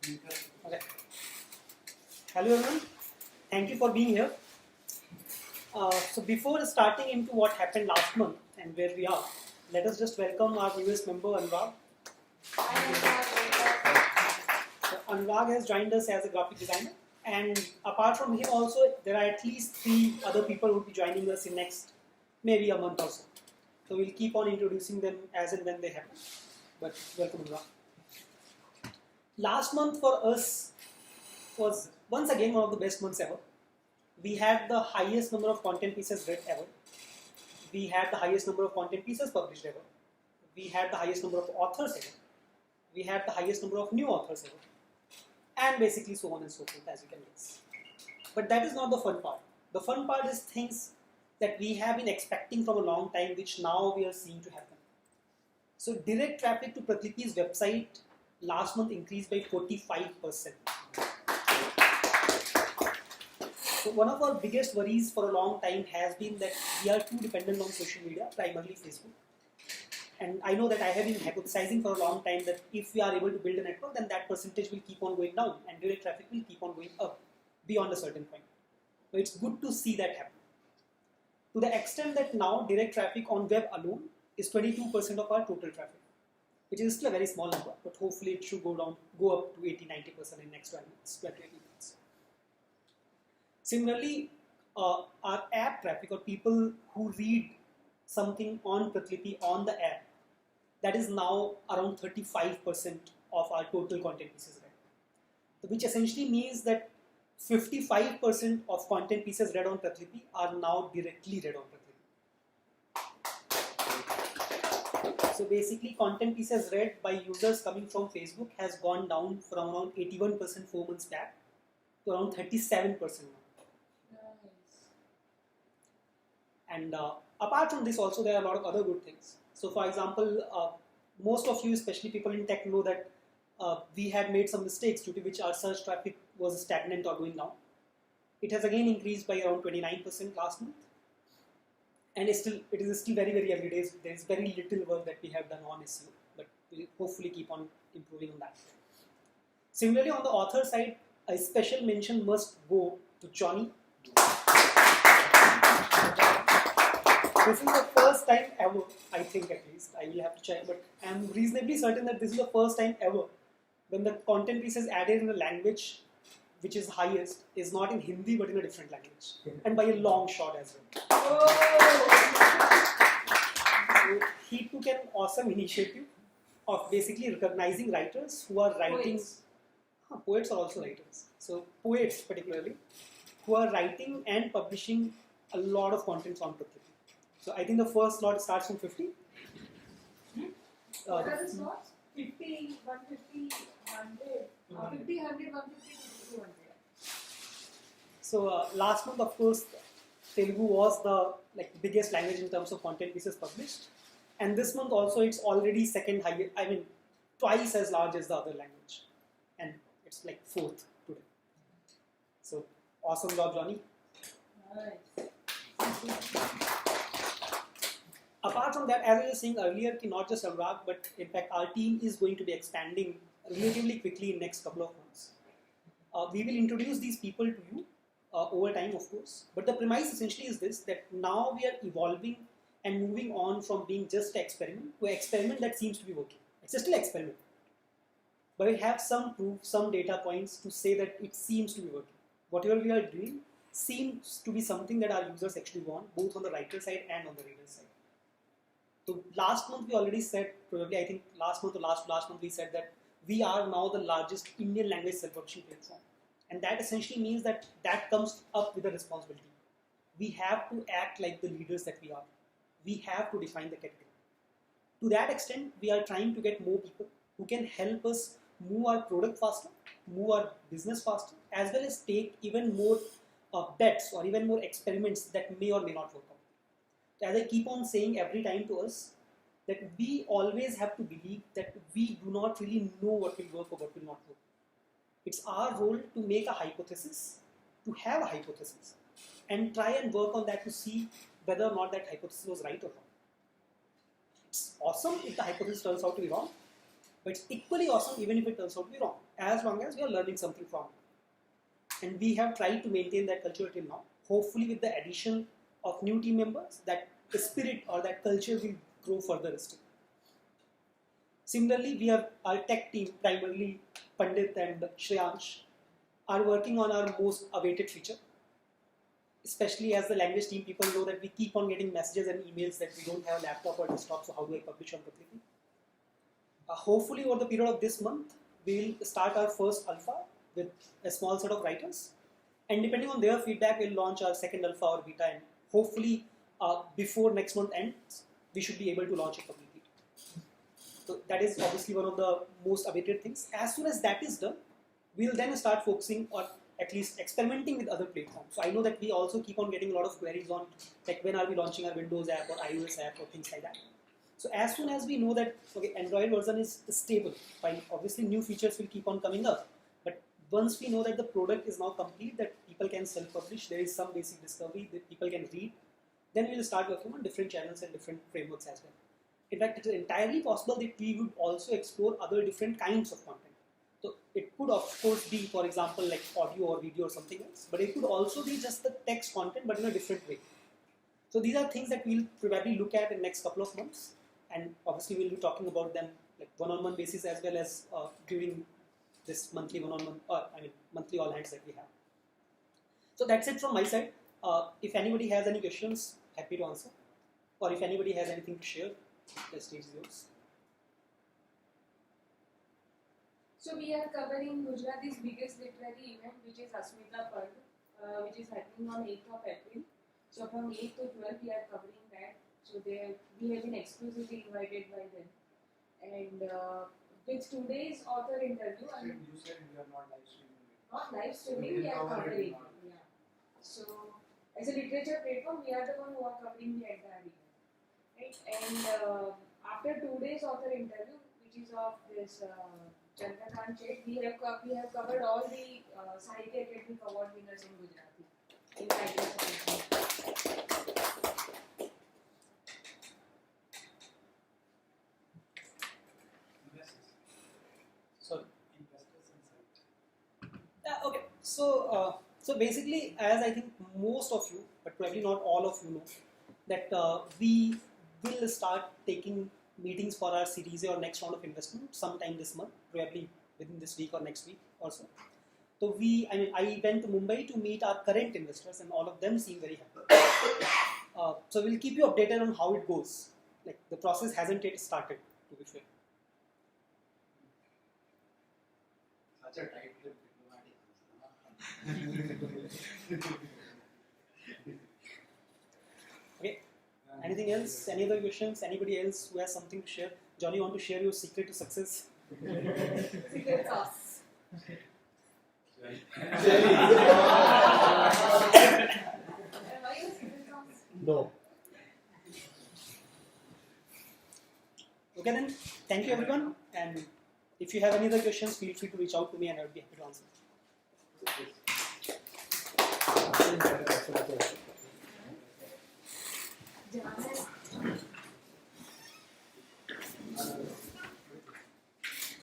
Okay. Hello everyone. Thank you for being here. So before starting into what happened last month and where we are, let us just welcome our newest member, Anurag. So Anurag has joined us as a graphic designer, and apart from him also, there are at least 3 other people who will be joining us in next maybe a month or so. So we'll keep on introducing them as and when they happen. But welcome, Anurag. Last month for us was once again one of the best months ever. We had the highest number of content pieces read ever. We had the highest number of content pieces published ever. We had the highest number of authors ever. We had the highest number of new authors ever. And basically so on and so forth, as you can guess. But that is not the fun part. The fun part is things that we have been expecting from a long time, which now we are seeing to happen. So direct traffic to Pratilipi's website last month increased by 45%. So one of our biggest worries for a long time has been that we are too dependent on social media, primarily Facebook. And I know that I have been hypothesizing for a long time that if we are able to build a network, then that percentage will keep on going down and direct traffic will keep on going up beyond a certain point. So it's good to see that happen. To the extent that now direct traffic on web alone is 22% of our total traffic, which is still a very small number, but hopefully it should go up to 80-90% in next 12 months, 12 to 18 months. Similarly, our app traffic, or people who read something on Pratilipi on the app, that is now around 35% of our total content pieces read. Which essentially means that 55% of content pieces read on Pratilipi are now directly read on Pratilipi. So basically, content pieces read by users coming from Facebook has gone down from around 81% 4 months back to around 37% now. And apart from this also, there are a lot of other good things. So for example, most of you, especially people in tech, know that we had made some mistakes due to which our search traffic was stagnant or going down. It has again increased by around 29% last month. And it is still very, very early days. There is very little work that we have done on SEO, but we'll hopefully keep on improving on that. Similarly, on the author side, a special mention must go to Johnny. This is the first time ever, I think at least, I will have to check, but I am reasonably certain that this is the first time ever when the content piece is added in a language which is highest, is not in Hindi but in a different language, and by a long shot as well. So he took an awesome initiative of basically recognizing writers who are writing. Poets are also writers. So poets particularly, who are writing and publishing a lot of contents on Pratilipi. So I think the first slot starts from 50. What are the slots? 50, 150, 100, 50, 100, 150, 200. So last month, of course, Telugu was the biggest language in terms of content pieces published, and this month also it's already second highest. I mean, twice as large as the other language, and it's like 4th today. So awesome job, Johnny. Nice. Apart from that, as I was saying earlier, not just Anurag, but in fact our team is going to be expanding relatively quickly in next couple of months. We will introduce these people to you over time, of course. But the premise essentially is this, that now we are evolving and moving on from being just an experiment to an experiment that seems to be working. It's still an experiment. But we have some proof, some data points to say that it seems to be working. Whatever we are doing seems to be something that our users actually want, both on the writer side and on the reader side. So last month we already said, probably I think last month or last month we said that we are now the largest Indian language self-publishing platform. And that essentially means that comes up with a responsibility. We have to act like the leaders that we are. We have to define the category. To that extent, we are trying to get more people who can help us move our product faster, move our business faster, as well as take even more bets or even more experiments that may or may not work out. As I keep on saying every time to us, that we always have to believe that we do not really know what will work or what will not work. It's our role to make a hypothesis, to have a hypothesis, and try and work on that to see whether or not that hypothesis was right or wrong. It's awesome if the hypothesis turns out to be wrong, But it's equally awesome even if it turns out to be wrong, as long as we are learning something from it. And we have tried to maintain that culture till now. Hopefully with the addition of new team members, that the spirit or that culture will grow further still. Similarly, we have our tech team, primarily Pandit and Shreyansh, are working on our most awaited feature. Especially as the language team, people know that we keep on getting messages and emails that we don't have a laptop or desktop, so how do I publish on Pratilipi? Hopefully over the period of this month, we will start our first alpha with a small set of writers. And depending on their feedback, we'll launch our second alpha or beta, and hopefully before next month ends, we should be able to launch it completely. So that is obviously one of the most awaited things. As soon as that is done, we'll then start focusing on at least experimenting with other platforms. So I know that we also keep on getting a lot of queries on like when are we launching our Windows app or iOS app or things like that. So as soon as we know that okay, Android version is stable, fine, obviously new features will keep on coming up. But once we know that the product is now complete, that people can self-publish, there is some basic discovery that people can read, then we'll start working on different channels and different frameworks as well. In fact, it is entirely possible that we would also explore other different kinds of content. So it could of course be, for example, like audio or video or something else, but it could also be just the text content but in a different way. So these are things that we'll probably look at in the next couple of months, and obviously we'll be talking about them like one-on-one basis as well as during this monthly one-on-one, monthly all hands that we have. So that's it from my side. If anybody has any questions, happy to answer. Or if anybody has anything to share, the stage is yours. So we are covering Gujarati's biggest literary event, which is Asmita Parv, which is happening on 8th of April. So from 8th to 12th we are covering that. So we have been exclusively invited by them. And with today's author interview, You said we are not live streaming. not live streaming, we are covering. Yeah. So as a literature platform, we are the one who are covering the entire event. Right? And after today's author interview, which is of this Chandrakant Chet, we have covered all the Sahitya Academic Award winners in Gujarati in writing. Sorry. Investors Insight. Yeah, okay. So, so basically, as I think most of you, but probably not all of you know, that we will start taking meetings for our Series A or next round of investment sometime this month, probably within this week or next week or so. So I went to Mumbai to meet our current investors, and all of them seem very happy. So we'll keep you updated on how it goes. Like the process hasn't yet started, to be fair. Such a tight diplomatic answer. Okay. Anything else? Any other questions? Anybody else who has something to share? Johnny, you want to share your secret to success? Secret sauce. Why is secret sauce? No. Okay then, thank you everyone, and if you have any other questions, feel free to reach out to me and I will be happy to answer. Yes.